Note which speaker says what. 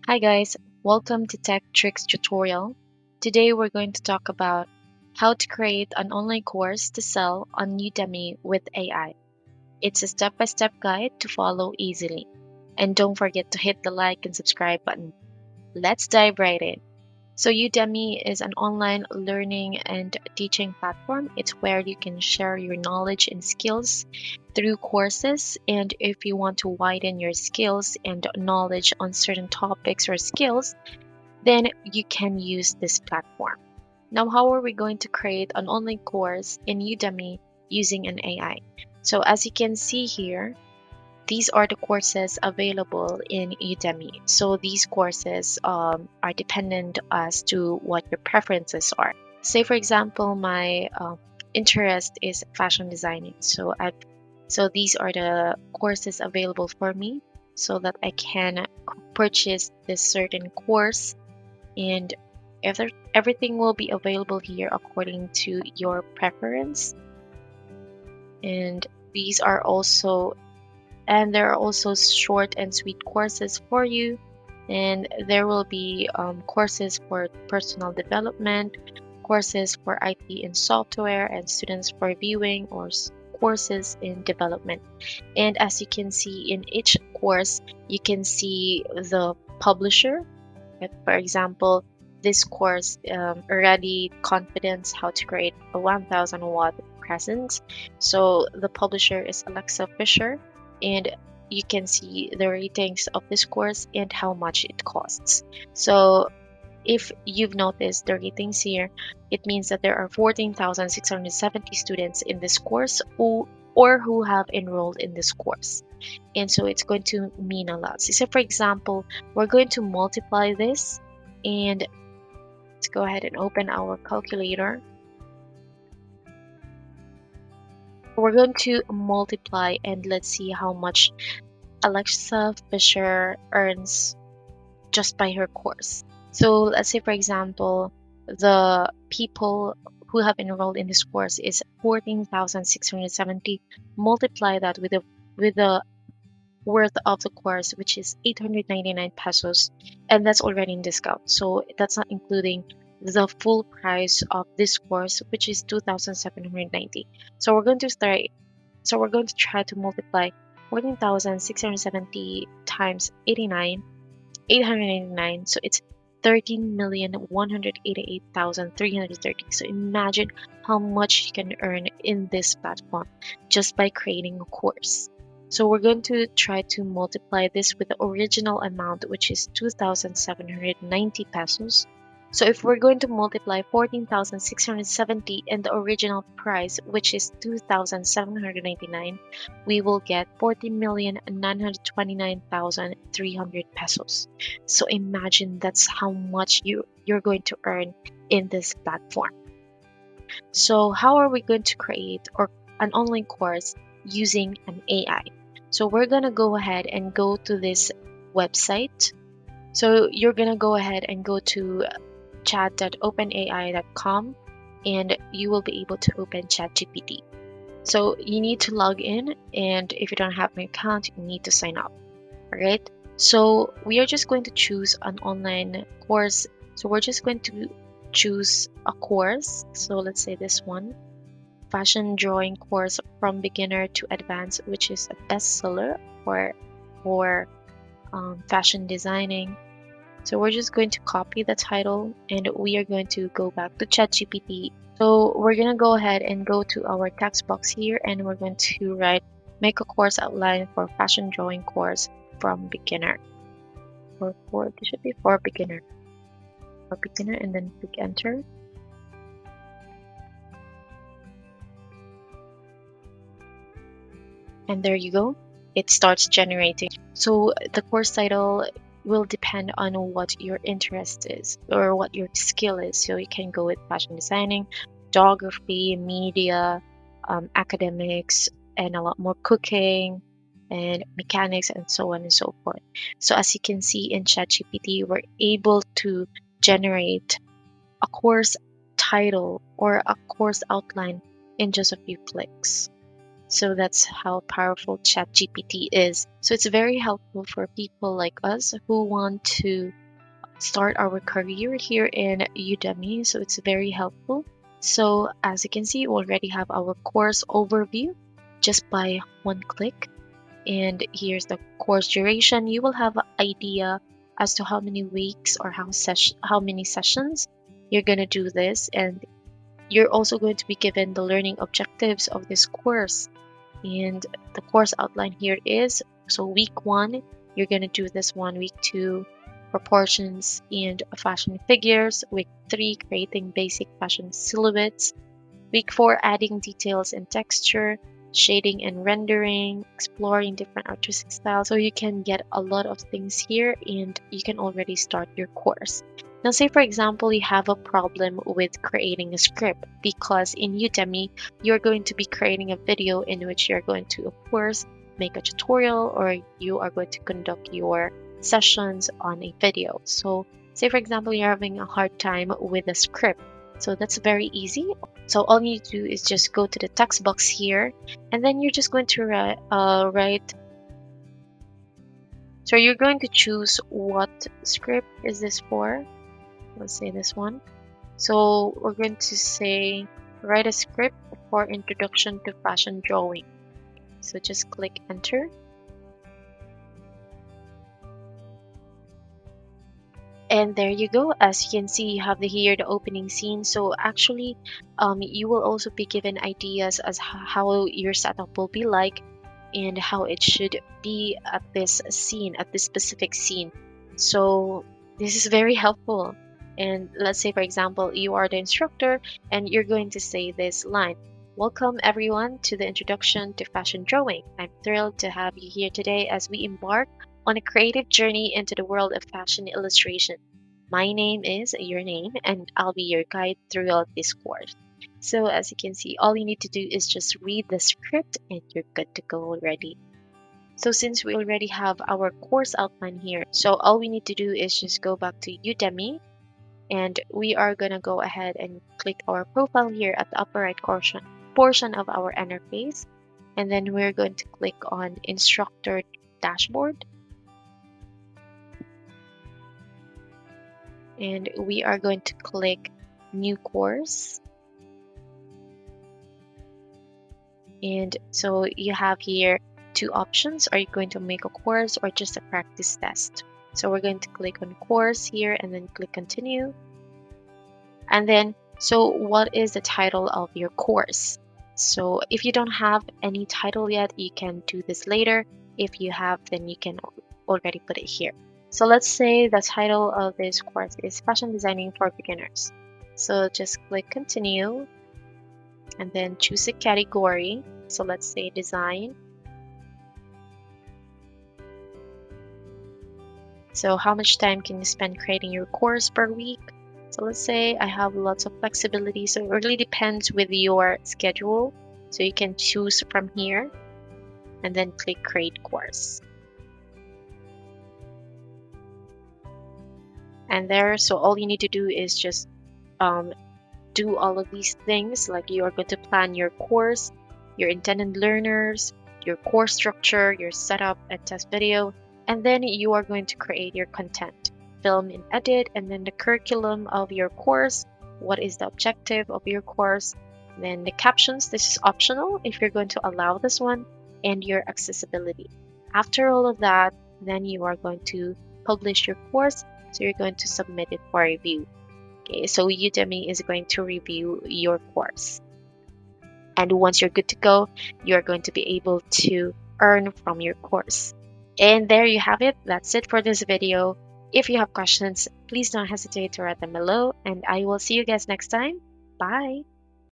Speaker 1: Hi guys, welcome to Tech Tricks tutorial. Today we're going to talk about how to create an online course to sell on Udemy with AI. It's a step-by-step guide to follow easily. And don't forget to hit the like and subscribe button. Let's dive right in. So Udemy is an online learning and teaching platform. It's where you can share your knowledge and skills through courses. And if you want to widen your skills and knowledge on certain topics or skills, then you can use this platform. Now, how are we going to create an online course in Udemy using an AI? So as you can see here, these are the courses available in Udemy. So these courses are dependent as to what your preferences are. Say, for example, my interest is fashion designing. So these are the courses available for me so that I can purchase this certain course, and everything will be available here according to your preference. And these are also and there are also short and sweet courses for you, and there will be courses for personal development, courses for IT and software, and students for viewing or courses in development. And as you can see in each course, you can see the publisher. For example, this course, already confidence how to create a 1000 watt presence. So the publisher is Alexa Fisher, and you can see the ratings of this course and how much it costs. So if you've noticed the ratings here, it means that there are 14,670 students in this course who have enrolled in this course. And so it's going to mean a lot. So for example, we're going to multiply this, and let's go ahead and open our calculator. We're going to multiply, and let's see how much Alexa Fisher earns just by her course. So let's say, for example, the people who have enrolled in this course is 14,670. Multiply that with the worth of the course, which is 899 pesos, and that's already in discount. So that's not including the full price of this course, which is 2,790. So we're going to try to multiply 14,670 times 899. So it's 13,188,330. So imagine how much you can earn in this platform just by creating a course. So we're going to try to multiply this with the original amount, which is 2,790 pesos. So if we're going to multiply 14,670 and the original price, which is 2,799, we will get 40,929,300 pesos. So imagine that's how much you're going to earn in this platform. So how are we going to create an online course using an AI? So we're going to go ahead and go to this website. So you're going to go ahead and go to chat.openai.com, and you will be able to open ChatGPT. So you need to log in, and if you don't have an account, you need to sign up. All right. So we are just going to choose an online course. So we're just going to choose a course. So let's say this one, fashion drawing course from beginner to advanced, which is a bestseller for fashion designing. So we're just going to copy the title, and we are going to go back to ChatGPT. So we're going to go ahead and go to our text box here, and we're going to write, make a course outline for fashion drawing course from beginner. This should be for beginner. For beginner, and then click enter. And there you go. It starts generating. So the course title will depend on what your interest is or what your skill is. So you can go with fashion designing, photography, media, academics, and a lot more cooking and mechanics, and so on and so forth. So as you can see in ChatGPT, we're able to generate a course title or a course outline in just a few clicks. So that's how powerful ChatGPT is. So it's very helpful for people like us who want to start our career here in Udemy. So it's very helpful. So as you can see, we already have our course overview just by one click. And here's the course duration. You will have an idea as to how many weeks or how many sessions you're going to do this. And you're also going to be given the learning objectives of this course. And the course outline here is, so week 1, you're going to do this one. Week 2, proportions and fashion figures. Week 3, creating basic fashion silhouettes. Week 4, adding details and texture, shading and rendering, exploring different artistic styles. So you can get a lot of things here and you can already start your course. Now, say for example, you have a problem with creating a script, because in Udemy, you're going to be creating a video in which you're going to, of course, make a tutorial, or you are going to conduct your sessions on a video. So say for example, you're having a hard time with a script. So that's very easy. So all you need to do is just go to the text box here, and then you're just going to write. So you're going to choose what script is this for. Let's say this one. So we're going to say write a script for introduction to fashion drawing. So just click enter. And there you go. As you can see, you have here the opening scene. So actually, you will also be given ideas as how your setup will be like and how it should be at this scene, at this specific scene. So this is very helpful. And let's say, for example, you are the instructor and you're going to say this line. Welcome everyone to the introduction to fashion drawing. I'm thrilled to have you here today as we embark on a creative journey into the world of fashion illustration. My name is your name, and I'll be your guide throughout this course. So as you can see, all you need to do is just read the script and you're good to go already. So since we already have our course outline here, so all we need to do is just go back to Udemy, and we are going to go ahead and click our profile here at the upper right portion of our interface. And then we're going to click on instructor dashboard. And we are going to click new course. And so you have here 2 options. Are you going to make a course or just a practice test? So we're going to click on course here and then click continue. And then, so what is the title of your course? So if you don't have any title yet, you can do this later. If you have, then you can already put it here. So let's say the title of this course is Fashion Designing for Beginners. So just click continue and then choose a category. So let's say design. So how much time can you spend creating your course per week? So let's say I have lots of flexibility. So it really depends with your schedule. So you can choose from here and then click create course. And there, so all you need to do is just do all of these things, like you are going to plan your course, your intended learners, your course structure, your setup and test video, and then you are going to create your content, film and edit, and then the curriculum of your course, what is the objective of your course, then the captions, this is optional if you're going to allow this one, and your accessibility. After all of that, then you are going to publish your course. So you're going to submit it for review. Okay, so Udemy is going to review your course. And once you're good to go, you're going to be able to earn from your course. And there you have it. That's it for this video. If you have questions, please don't hesitate to write them below. And I will see you guys next time. Bye.